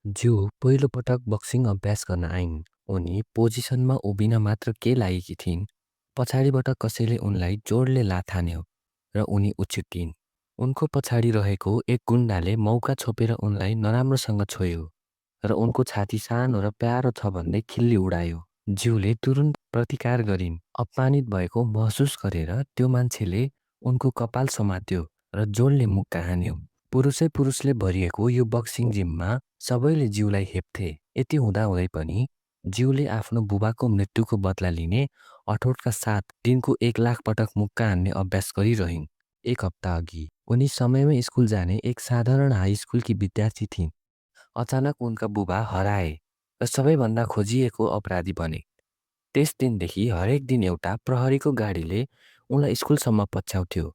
ज्यू पहिलोपटक बक्सिङ अभ्यास गर्न आइन्। उनी पोजिसनमा उभिन मात्र के लागेकी थिइन्। पछाडिबाट कसैले उनलाई जोडले लात हान्यो र उनी उछिट्टिन्। उनको पछाडि रहेको एक गुन्डाले मौका छोपेर उनलाई नराम्रोसँग छोयो र उनको छाती सानो र प्यारो छ भन्दै खिल्ली उडायो। ज्यूले तुरुन्त प्रतिकार गरिन्। अपमानित भएको महसुस गरेर त्यो मान्छेले उनको कपाल समात्यो र जोडले मुक्का हान्यो। पुरुषले भरिएको यो बक्सिङ जिममा सबैले ज्यूलाई हेप्थे। यति हुँदाहुँदै पनि ज्यूले आफ्नो बुबाको मृत्युको बदला लिने अठोटका साथ दिनको 1 लाख पटक मुक्का हान्ने अभ्यास गरिरहिन्। एक हप्ता अघि उनी समयमै स्कुल जाने एक साधारण हाई स्कुलकी विद्यार्थी थिइन्। अचानक उनका बुबा हराए र सबैभन्दा खोजिएको अपराधी बने। त्यस दिनदेखि हरेक दिन एउटा प्रहरीको गाडीले उनलाई स्कुलसम्म पछ्याउँथ्यो।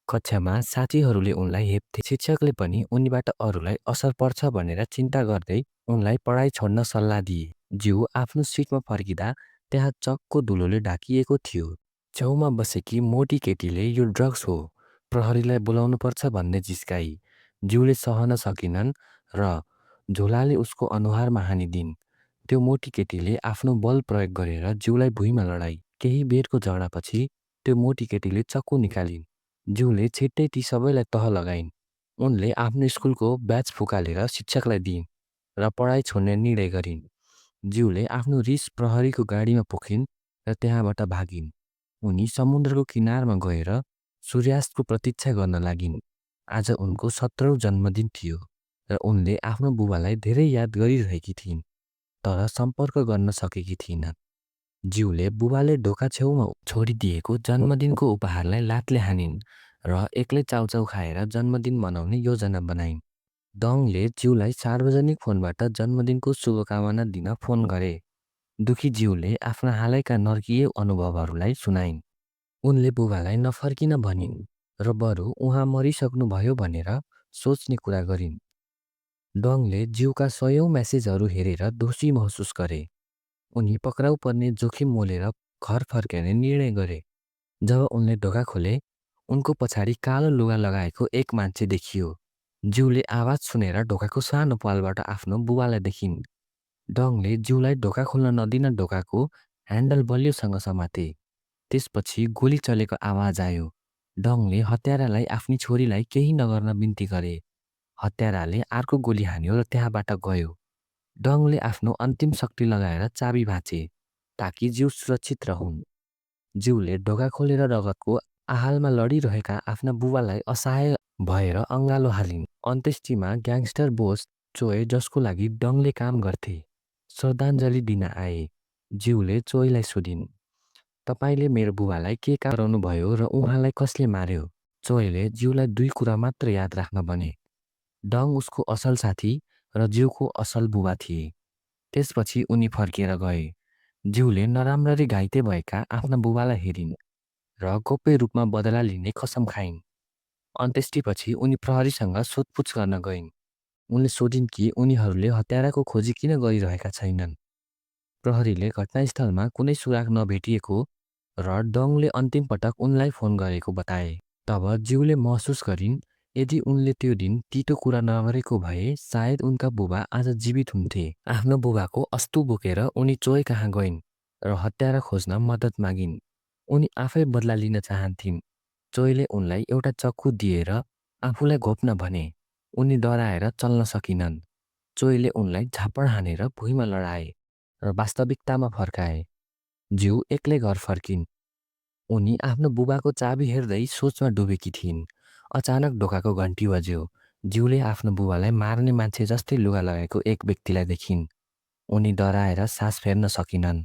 कक्षामा साथीहरूले उनलाई हेप्थे। शिक्षकले पनि उनीबाट अरूलाई असर पर्छ भनेर चिन्ता गर्दै उनलाई पढाइ छोड्न सल्लाह दिए। ज्यू आफ्नो सिटमा फर्किँदा त्यहाँ चक्को धुलोले ढाकिएको थियो। छेउमा बसेकी मोटी केटीले यो ड्रग्स हो, प्रहरीलाई बोलाउनुपर्छ भन्दै जिस्काई। ज्यूले सहन सकिनन् र झोलाले उसको अनुहारमा हानिदिन्। त्यो मोटी केटीले आफ्नो बल प्रयोग गरेर ज्यूलाई भुइँमा लडाई। केही बेरको झगडापछि त्यो मोटी केटीले चक्कु निकालिन्। ज्यूले छिट्टै ती सबैलाई तह लगाइन्। उनले आफ्नो स्कुलको ब्याच फुकालेर शिक्षकलाई दिइन् र पढाइ छोड्ने निर्णय गरिन्। ज्यूले आफ्नो रिस प्रहरीको गाडीमा पोखिन् र त्यहाँबाट भागिन्। उनी समुद्रको किनारमा गएर सूर्यास्तको प्रतीक्षा गर्न लागिन्। आज उनको 17औं जन्मदिन थियो र उनले आफ्नो बुबालाई धेरै याद गरिरहेकी थिइन्, तर सम्पर्क गर्न सकेकी थिइनन्। ज्यूले बुबाले ढोका छेउमा छोडिदिएको जन्मदिनको उपहारलाई लातले हानिन् र एक्लै चाउचाउ खाएर जन्मदिन मनाउने योजना बनाइन्। डङले ज्यूलाई सार्वजनिक फोनबाट जन्मदिनको शुभकामना दिन फोन गरे। दुखी ज्यूले आफ्ना हालैका नर्कीय अनुभवहरूलाई सुनाइन्। उनले बुबालाई नफर्किन भनिन् र बरु उहाँ मरिसक्नुभयो भनेर सोच्ने कुरा गरिन्। डङले ज्यूका सयौं मेसेजहरू हेरेर दोषी महसुस गरे। उनी पक्राउ पर्ने जोखिम मोलेर घर फर्कने निर्णय गरे। जब उनले ढोका खोले, उनको पछाडि कालो लुगा लगाएको एक मान्छे देखियो। ज्यूले आवाज सुनेर ढोकाको सानो पालबाट आफ्नो बुबालाई देखिन्। डङले ज्यूलाई ढोका खोल्न नदिन ढोकाको ह्यान्डल बलियोसँग समाते। त्यसपछि गोली चलेको आवाज आयो। डङले हत्यारालाई आफ्नी छोरीलाई केही नगर्न बिन्ती गरे। हत्याराले अर्को गोली हान्यो र त्यहाँबाट गयो। डङले आफ्नो अन्तिम शक्ति लगाएर चाबी भाँचे ताकि ज्यू सुरक्षित रहन्। ज्यूले ढोका खोलेर रगतको आहालमा लडिरहेका आफ्ना बुबालाई असहाय भएर अँगालो हालिन्। अन्त्येष्टिमा ग्याङ्स्टर बोस चोय जसको लागि डङले काम गर्थे, श्रद्धाञ्जली दिन आए। ज्यूले चोयलाई सोधिन्, तपाईले मेरो बुबालाई के गराउनु भयो र उहाँलाई कसले मार्यो? चोयले ज्यूलाई 2 कुरा मात्र याद राख्न भने। डङ उसको असल साथी र ज्यूको असल बुबा थिए। त्यसपछि उनी फर्किएर गए। ज्यूले नराम्ररी घाइते भएका आफ्ना बुबालाई हेरिन् र गोप्य रूपमा बदला लिने कसम खाइन्। अन्त्येष्टिपछि उनी प्रहरीसँग सोधपुछ गर्न गइन्। उनले सोधिन् कि उनीहरूले हत्याराको खोजी किन गरिरहेका छैनन्। प्रहरीले घटनास्थलमा कुनै सुराग नभेटिएको र डङले अन्तिम पटक उनलाई फोन गरेको बताए। तब ज्यूले महसुस गरिन् यदि उनले त्यो दिन तितो कुरा नगरेको भए सायद उनका बुबा आज जीवित हुन्थे। आफ्नो बुबाको अस्तु बोकेर उनी चोय कहाँ गइन् र हत्यारा खोज्न मद्दत मागिन्। उनी आफै बदला लिन चाहन्थिन्। चोयले उनलाई एउटा चक्कु दिएर आफूलाई घोप्न भने। उनी डराएर चल्न सकिनन्। चोयले उनलाई झापड हानेर भुइँमा लडाए र वास्तविकतामा फर्काए। ज्यू एक्लै घर फर्किन्। उनी आफ्नो बुबाको चाबी हेर्दै सोचमा डुबेकी थिइन्। अचानक ढोकाको घन्टी बज्यो। ज्यूले आफ्नो बुबालाई मार्ने मान्छे जस्तै लुगा लगाएको एक व्यक्तिलाई देखिन्। उनी डराएर सास फेर्न सकिनन्।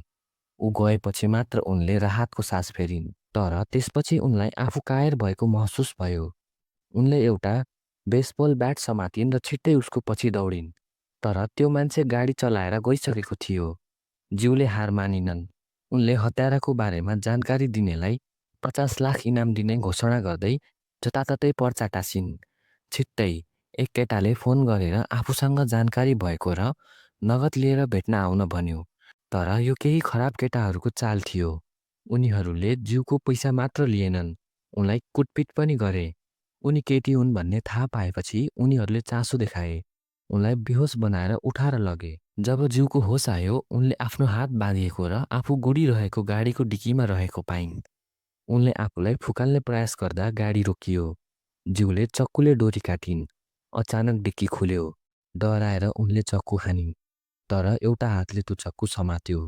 ऊ गएपछि मात्र उनले राहतको सास फेरिन्। तर त्यसपछि उनलाई आफू कायर भएको महसुस भयो। उनले एउटा बेसबल ब्याट समातिन् र छिट्टै उसको पछि दौडिन्। तर त्यो मान्छे गाडी चलाएर गइसकेको थियो। ज्यूले हार मानिनन्। उनले हत्याराको बारेमा जानकारी दिनेलाई 50 लाख इनाम दिने घोषणा गर्दै जताततै पर्चा टाँसिन्। छिट्टै एक केटाले फोन गरेर आफूसँग जानकारी भएको र नगद लिएर भेट्न आउन भन्यो। तर यो केही खराब केटाहरूको चाल थियो। उनीहरूले ज्यूको पैसा मात्र लिएनन्, उनलाई कुटपिट पनि गरे। उनी केटी हुन् भन्ने थाहा पाएपछि उनीहरूले चासो देखाए। उनलाई बेहोस बनाएर उठाएर लगे। जब जीवको होस आयो, उनले आफ्नो हात बाँधिएको र आफू गुडिरहेको गाडीको डिकीमा रहेको पाइन्। उनले आफूलाई फुकाल्ने प्रयास गर्दा गाडी रोकियो। जीवले चक्कुले डोरी काटिन्। अचानक डिक्की खुल्यो। डराएर उनले चक्कु खानिन्। तर एउटा हातले त्यो चक्कु समात्यो।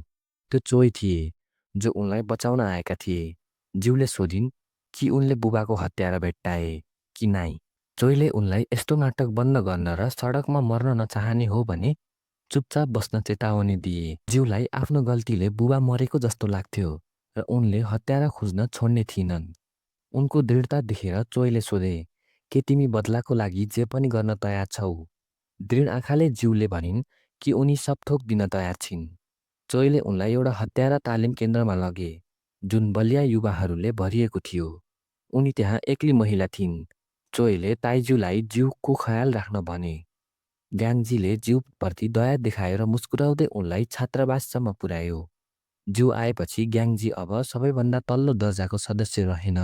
त्यो चोय थिए, जो उनलाई बचाउन आएका थिए। जीवले सोधिन् कि उनले बुबाको हत्यारा भेट्टाए कि नाइ। चोयले उनलाई यस्तो नाटक बन्द गर्न र सडकमा मर्न नचाहने हो भने चुपचाप बस्न चेतावनी दिए। जीवलाई आफ्नो गल्तीले बुबा मरेको जस्तो लाग्थ्यो र उनले हत्यारा खोज्न छोड्ने थिइनन्। उनको दृढता देखेर चोयले सोधे, के तिमी बदलाको लागि जे पनि गर्न तयार छौ? दृढ आँखाले जीवले भनिन् कि उनी सब थोक दिन तयार छिन्। चोयले उनलाई एउटा हत्यारा तालिम केन्द्रमा लगे, जुन बलिया युवाहरूले भरिएको थियो। उनी त्यहाँ एक्ली महिला थिइन्। चोयले ताइजूलाई जीवको ख्याल राख्न भने। ग्याङजीले जीवप्रति दया देखाएर मुस्कुराउँदै उनलाई छात्रावाससम्म पुर्यायो। जीव आएपछि ग्याङजी अब सबैभन्दा तल्लो दर्जाको सदस्य रहेन।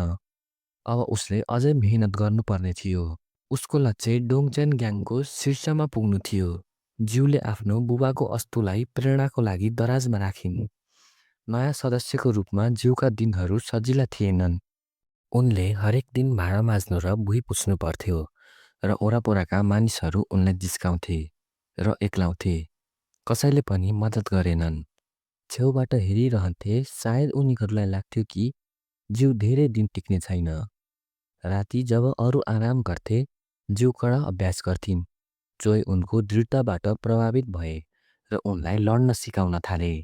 अब उसले अझै मेहनत गर्नुपर्ने थियो। उसको लक्ष्य डोङचेन ग्याङको शीर्षमा पुग्नु थियो। जीवले आफ्नो बुबाको अस्तुलाई प्रेरणाको लागि दराजमा राखिन्। नयाँ सदस्यको रूपमा जीवका दिनहरू सजिला थिएनन्। उनले हरेक दिन भाँडा माझ्नु र भुइँ पुछ्नु पर्थ्यो र ओरापोराका मानिसहरू उनलाई जिस्काउँथे र एक्लाउँथे। कसैले पनि मद्दत गरेनन्। छेउबाट हेरिरहन्थे। सायद उनीहरूलाई लाग्थ्यो कि जीव धेरै दिन टिक्ने छैन। राति जब अरू आराम गर्थे, जीव कडा अभ्यास गर्थिन्। चोय उनको दृढताबाट प्रभावित भए र उनलाई लड्न सिकाउन थाले।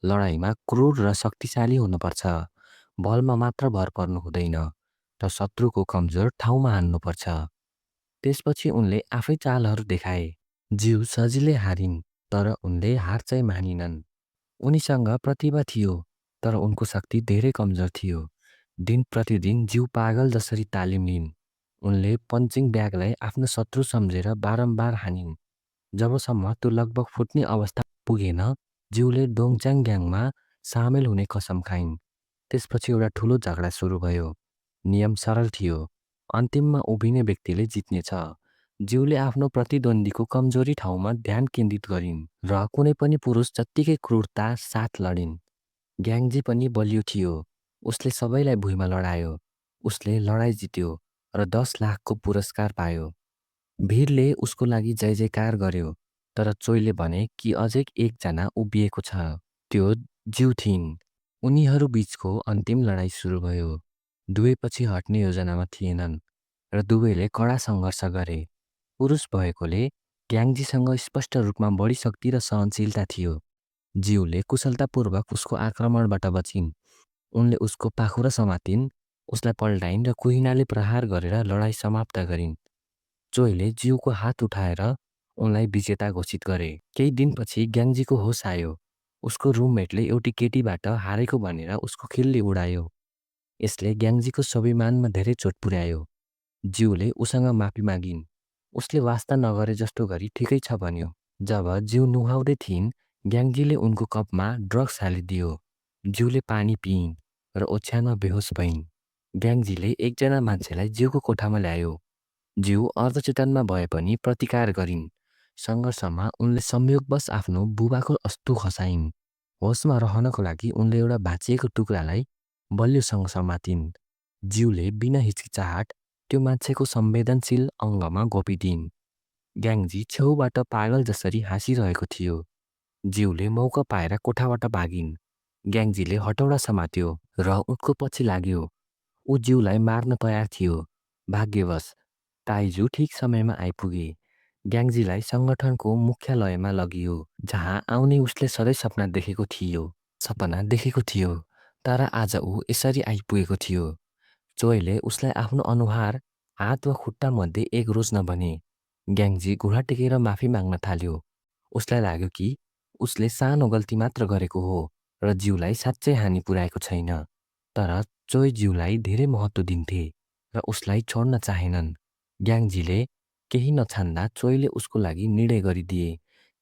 लडाइँमा क्रूर र शक्तिशाली हुनुपर्छ। बलमा मात्र भर पर्नु हुँदैन र शत्रुको कमजोर ठाउँमा हान्नुपर्छ। त्यसपछि उनले आफै चालहरू देखाए। जीव सजिलै हारिन्, तर उनले हार चाहिँ मानिनन्। उनीसँग प्रतिभा थियो, तर उनको शक्ति धेरै कमजोर थियो। दिन प्रतिदिन जीव पागल जसरी तालिम लिन्। उनले पञ्चिङ ब्यागलाई आफ्नो शत्रु सम्झेर बारम्बार हानिन्। जबसम्म त्यो लगभग फुट्ने अवस्था पुगेन, जीवले डोङच्याङ ग्याङमा सामेल हुने कसम खाइन्। त्यसपछि एउटा ठुलो झगडा सुरु भयो। नियम सरल थियो। अन्तिममा उभिने व्यक्तिले जित्नेछ। जीवले आफ्नो प्रतिद्वन्दीको कमजोरी ठाउँमा ध्यान केन्द्रित गरिन् र कुनै पनि पुरुष जत्तिकै क्रूरता साथ लडिन्। ग्याङजी पनि बलियो थियो। उसले सबैलाई भुइँमा लडायो। उसले लडाइँ जित्यो र 10 लाखको पुरस्कार पायो। भिरले उसको लागि जय जयकार गर्यो, तर चोयले भने कि अझै एकजना उभिएको छ। त्यो जीव थिइन्। उनीहरू बीचको अन्तिम लडाइँ सुरु भयो। दुवै पछि हट्ने योजनामा थिएनन् र दुवैले कडा सङ्घर्ष गरे। पुरुष भएकोले ग्याङजीसँग स्पष्ट रूपमा बढी शक्ति र सहनशीलता थियो। जीवले कुशलतापूर्वक उसको आक्रमणबाट बचिन्। उनले उसको पाखुरा समातिन्, उसलाई पल्टाइन् र कुहिनाले प्रहार गरेर लडाइँ समाप्त गरिन्। चोयले जीवको हात उठाएर उनलाई विजेता घोषित गरे। केही दिनपछि ग्याङजीको होस आयो। उसको रुममेटले एउटी केटीबाट हारेको भनेर उसको खिल्ली उडायो। यसले ग्याङजीको स्वाभिमानमा धेरै चोट पुर्यायो। जीवले उसँग माफी मागिन्। उसले वास्ता नगरे जस्तो गरी ठिकै छ भन्यो। जब जीव नुहाउँदै थिइन्, ग्याङजीले उनको कपमा ड्रग्स हालिदियो। जीवले पानी पिइन् र ओछ्यानमा बेहोस भइन्। ग्याङजीले एकजना मान्छेलाई जीवको कोठामा ल्यायो। जीव अर्धचेतनमा भए पनि प्रतिकार गरिन्। सङ्घर्षमा उनले संयोगवश आफ्नो बुबाको अस्तु खसाइन्। होसमा रहनको लागि उनले एउटा भाँचिएको टुक्रालाई बलियोसँग समातिन्। जीवले बिना हिचकिचाहट त्यो मान्छेको संवेदनशील अङ्गमा घोपिदिन्। ग्याङजी छेउबाट पागल जसरी हाँसिरहेको थियो। जीवले मौका पाएर कोठाबाट भागिन्। ग्याङजीले हटौडा समात्यो र उनको पछि लाग्यो। ऊ जीवलाई मार्न तयार थियो। भाग्यवश ताइजू ठिक समयमा आइपुगे। ग्याङजीलाई सङ्गठनको मुख्यालयमा लगियो, जहाँ आउने उसले सधैँ सपना देखेको थियो। तर आज ऊ यसरी आइपुगेको थियो। चोयले उसलाई आफ्नो अनुहार, हात वा खुट्टा मध्ये एक रोज्न भने। ग्याङजी घुँडा टेकेर माफी माग्न थाल्यो। उसलाई लाग्यो कि उसले सानो गल्ती मात्र गरेको हो र जीवलाई साँच्चै हानि पुर्याएको छैन। तर चोय जीवलाई धेरै महत्त्व दिन्थे र उसलाई छोड्न चाहेनन्। ग्याङजीले केही नछान्दा चोयले उसको लागि निर्णय गरिदिए।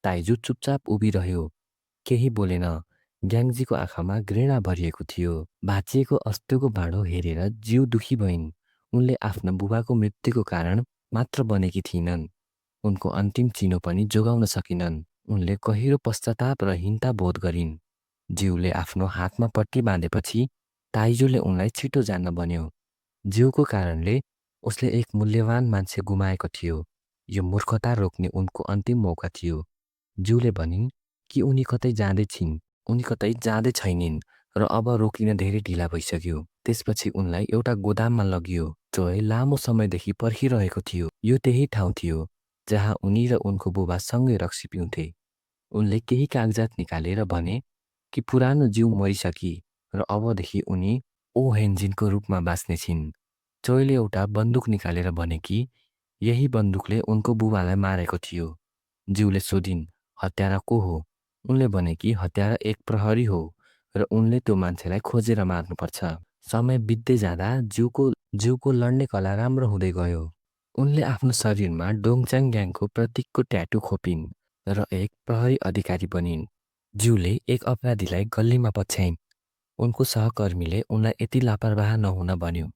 ताइजू चुपचाप उभिरह्यो, केही बोलेन। ग्याङजीको आँखामा घृणा भरिएको थियो। भाँचिएको अस्तुको भाँडो हेरेर जीव दुखी भइन्। उनले आफ्ना बुबाको मृत्युको कारण मात्र बनेकी थिइनन्। उनको अन्तिम चिनो पनि जोगाउन सकिनन्। उनले गहिरो पश्चाताप र हीनता बोध गरिन्। ज्यूले आफ्नो हातमा पट्टी बाँधेपछि ताइजोले उनलाई छिटो जान्न भन्यो। ज्यूको कारणले उसले एक मूल्यवान मान्छे गुमाएको थियो। यो मूर्खता रोक्ने उनको अन्तिम मौका थियो। ज्यूले भनिन् कि उनी कतै जाँदै छिन्। उनी कतै जाँदै छैनिन् र अब रोकिन धेरै ढिला भइसक्यो। त्यसपछि उनलाई एउटा गोदाममा लगियो। जोय लामो समयदेखि पर्खिरहेको थियो। यो त्यही ठाउँ थियो जहाँ उनी र उनको बुबा सँगै रक्सी पिउँथे। उनले केही कागजात निकालेर भने कि पुरानो ज्यू मरिसकी र अबदेखि उनी ओ हेन्जिनको रूपमा बाँच्ने छिन्। जोयले एउटा बन्दुक निकालेर भने कि यही बन्दुकले उनको बुबालाई मारेको थियो। ज्यूले सोधिन्, हत्यारा को हो? उनले भने कि हत्यारा एक प्रहरी हो र उनले त्यो मान्छेलाई खोजेर मार्नुपर्छ। समय बित्दै जाँदा ज्यूको लड्ने कला राम्रो हुँदै गयो। उनले आफ्नो शरीरमा डोङच्याङ ग्याङको प्रतीकको ट्याटु खोपिन् र एक प्रहरी अधिकारी बनिन्। ज्यूले एक अपराधीलाई गल्लीमा पछ्याइन्। उनको सहकर्मीले उनलाई यति लापरवाह नहुन भन्यो।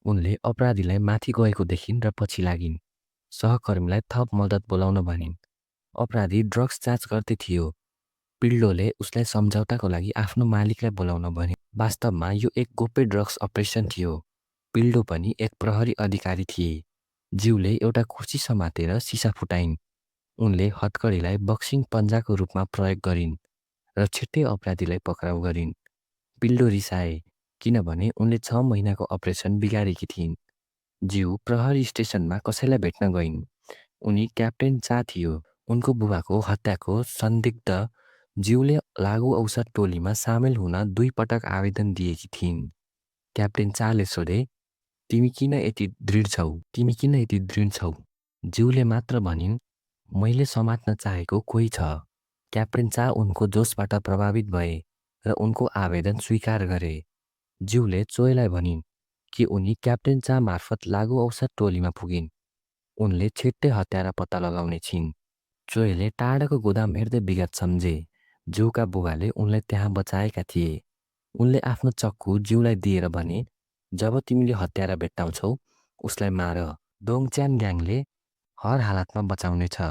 उनले अपराधीलाई माथि गएको देखिन् र पछि लागिन्। सहकर्मीलाई थप मद्दत बोलाउन भनिन्। अपराधी ड्रग्स जाँच गर्दै थियो। पिल्लोले उसलाई सम्झौताको लागि आफ्नो मालिकलाई बोलाउन भन्यो। वास्तवमा यो एक गोप्य ड्रग्स अपरेसन थियो। पिल्लो पनि एक प्रहरी अधिकारी थिए। ज्यूले एउटा कुर्सी समातेर सिसा फुटाइन्। उनले हत्कडीलाई बक्सिङ पन्जाको रूपमा प्रयोग गरिन् र छिट्टै अपराधीलाई पक्राउ गरिन्। पिल्लो रिसाए किनभने उनले 6 महिनाको अपरेसन बिगारेकी थिइन्। ज्यू प्रहरी स्टेसनमा कसैलाई भेट्न गइन्। उनी क्याप्टेन चा थियो। उनको बुबाको हत्याको संदिग्ध ज्यूले लागु औषध टोलीमा सामेल हुन 2 पटक आवेदन दिएकी थिइन्। क्याप्टेन चाले सोधे, तिमी किन यति दृढ छौ? तिमी किन यति दृढ छौ? ज्यूले मात्र भनिन्, मैले समात्न चाहेको कोही छ। क्याप्टेन चा उनको जोसबाट प्रभावित भए र उनको आवेदन स्वीकार गरे। ज्यूले चोयलाई भनिन् कि उनी क्याप्टेन चा मार्फत लागु औषध टोलीमा पुगिन्। उनले छिट्टै हत्यारा पत्ता लगाउने छिन्। चोयले टाढाको गोदाम हेर्दै विगत सम्झे। ज्यूका बुबाले उनलाई त्यहाँ बचाएका थिए। उनले आफ्नो चक्कु ज्यूलाई दिएर भने, जब तिमीले हत्यारा भेट्टाउँछौ उसलाई मार। डोङच्यान ग्याङले हर हालतमा बचाउने छ।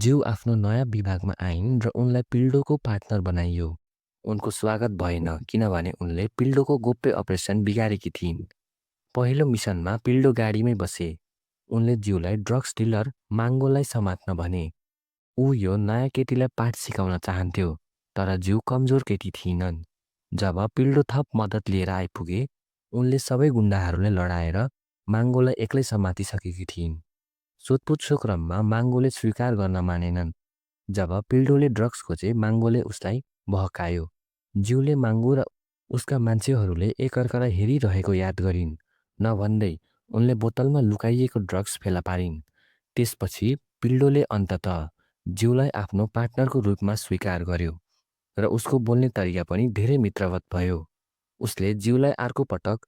ज्यू आफ्नो नयाँ विभागमा आइन् र उनलाई पिल्डोको पार्टनर बनाइयो। उनको स्वागत भएन किनभने उनले पिल्डोको गोप्य अपरेसन बिगारेकी थिइन्। पहिलो मिसनमा पिल्डो गाडीमै बसे। उनले ज्यूलाई ड्रग्स डिलर माङ्गोलाई समात्न भने। ऊ यो नयाँ केटीलाई पाठ सिकाउन चाहन्थ्यो तर ज्यू कमजोर केटी थिइनन्। जब पिल्डो थप मद्दत लिएर आइपुगे उनले सबै गुण्डाहरूलाई लडाएर माङ्गोलाई एक्लै समातिसकेकी थिइन्। सोधपुछको क्रममा माङ्गोले स्वीकार गर्न मानेनन्। जब पिल्डोले ड्रग्स खोजे माङ्गोले उसलाई बहकायो। ज्यूले माङ्गो र उसका मान्छेहरूले एकअर्कालाई हेरिरहेको याद गरिन्। नभन्दै उनले बोतलमा लुकाइएको ड्रग्स फेला पारिन्। त्यसपछि पिल्डोले अन्ततः ज्यूलाई आफ्नो पार्टनरको रूपमा स्वीकार गर्यो र उसको बोल्ने तरिका पनि धेरै मित्रवत भयो। उसले ज्यूलाई अर्को पटक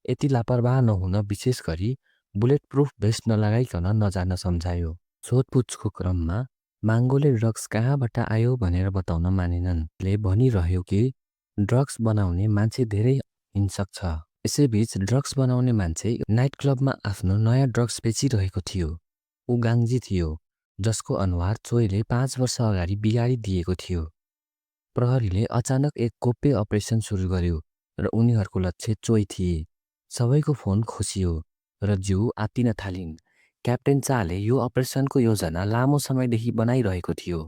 यति लापरवाह नहुन विशेष गरी बुलेट प्रुफ भेस्ट नलगाइकन नजान सम्झायो। सोधपुछको क्रममा माङ्गोले ड्रग्स कहाँबाट आयो भनेर बताउन मानेनन्। ले भनिरह्यो कि ड्रग्स बनाउने मान्छे धेरै हिंसक छ। यसैबीच ड्रग्स बनाउने मान्छे नाइट क्लबमा आफ्नो नयाँ ड्रग्स बेचिरहेको थियो। ऊ गाङ्जी थियो जसको अनुहार चोयले 5 वर्ष अगाडि बिगारिदिएको थियो। प्रहरीले अचानक एक गोप्य अपरेसन सुरु गर्यो र उनीहरूको लक्ष्य चोय थिए। सबैको फोन खोसियो र ज्यू आत्तिन थालिन्। क्याप्टेन चाले यो अपरेसनको योजना लामो समयदेखि बनाइरहेको थियो।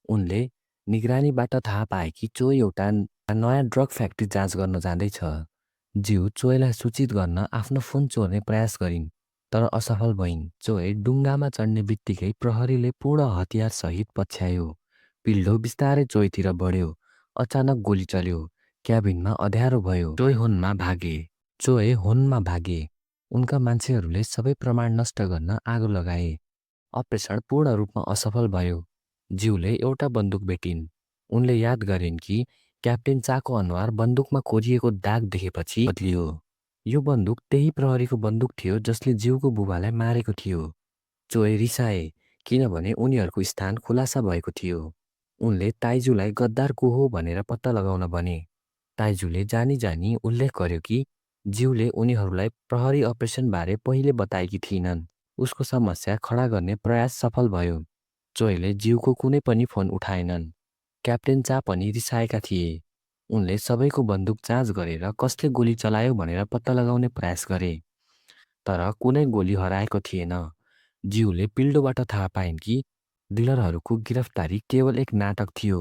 उनले निगरानीबाट थाहा पाए कि चोय एउटा नयाँ ड्रग फ्याक्ट्री जाँच गर्न जाँदैछ। ज्यू चोयलाई सूचित गर्न आफ्नो फोन चोर्ने प्रयास गरिन् तर असफल भइन्। चोय डुङ्गामा चढ्ने बित्तिकै प्रहरीले पूर्ण हतियार सहित पछ्यायो। पिल्डो बिस्तारै चोयतिर बढ्यो। अचानक गोली चल्यो। क्याबिनमा अँध्यारो भयो। चोय होनमा भागे। उनका मान्छेहरूले सबै प्रमाण नष्ट गर्न आगो लगाए। अपरेसन पूर्ण रूपमा असफल भयो। ज्यूले एउटा बन्दुक भेटिन्। उनले याद गरिन् कि क्याप्टेन चाको अनुहार बन्दुकमा कोरिएको दाग देखेपछि बदलियो। यो बन्दुक त्यही प्रहरीको बन्दुक थियो जसले ज्यूको बुबालाई मारेको थियो। चोय रिसाए किनभने उनीहरूको स्थान खुलासा भएको थियो। उनले ताइजूलाई गद्दार को हो भनेर पत्ता लगाउन भने। ताइजूले जानी जानी उल्लेख गर्यो कि ज्यूले उनीहरूलाई प्रहरी अपरेसनबारे पहिले बताएकी थिइनन्। उसको समस्या खडा गर्ने प्रयास सफल भयो। जोयले जीवको कुनै पनि फोन उठाएनन्। क्याप्टेन चा पनि रिसाएका थिए। उनले सबैको बन्दुक जाँच गरेर कसले गोली चलायो भनेर पत्ता लगाउने प्रयास गरे। तर कुनै गोली हराएको थिएन। ज्यूले पिल्डोबाट थाहा पाइन् कि डिलरहरूको गिरफ्तारी केवल एक नाटक थियो।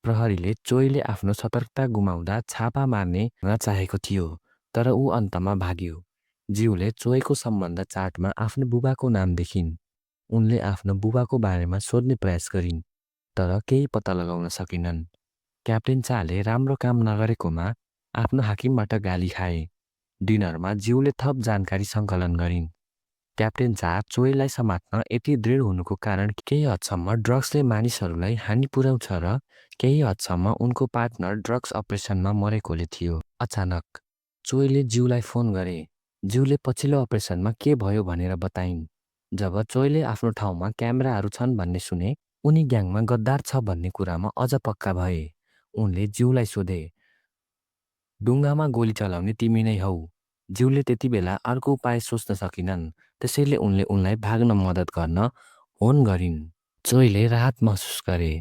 प्रहरीले चोइले आफ्नो सतर्कता गुमाउँदा छापा मार्ने चाहेको थियो, तर ऊ अन्तमा भाग्यो। ज्यूले चोयको सम्बन्ध चार्टमा आफ्नो बुबाको नाम देखिन्। उनले आफ्नो बुबाको बारेमा सोध्ने प्रयास गरिन्, तर केही पत्ता लगाउन सकिनन्। क्याप्टेन चाले राम्रो काम नगरेकोमा आफ्नो हाकिमबाट गाली खाए। डिनरमा ज्यूले थप जानकारी सङ्कलन गरिन्। क्याप्टेन चा चोइलाई समात्न यति दृढ हुनुको कारण केही हदसम्म ड्रग्सले मानिसहरूलाई हानि पुर्याउँछ र केही हदसम्म उनको पार्टनर ड्रग्स अपरेसनमा मरेकोले थियो। अचानक चोइले ज्यूलाई फोन गरे। ज्यूले पछिल्लो अपरेसनमा के भयो भनेर बताइन्। जब चोइले आफ्नो ठाउँमा क्यामेराहरू छन् भन्ने सुने, उनी ग्याङमा गद्दार छ भन्ने कुरामा अझ पक्का भए। उनले ज्यूलाई सोधे, डुङ्गामा गोली चलाउने तिमी नै हौ। ज्यूले त्यति बेला अर्को उपाय सोच्न सकिनन्, त्यसैले उनले उनलाई भाग्न मद्दत गर्न फोन गरिन्। चोइले राहत महसुस गरे।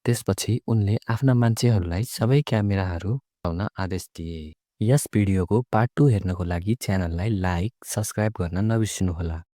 त्यसपछि उनले आफ्ना मान्छेहरूलाई सबै क्यामेराहरू हटाउन आदेश दिए। यस भिडियोको पार्ट 2 हेर्नको लागि च्यानललाई लाइक, सब्स्क्राइब गर्न नबिर्सिनुहोला।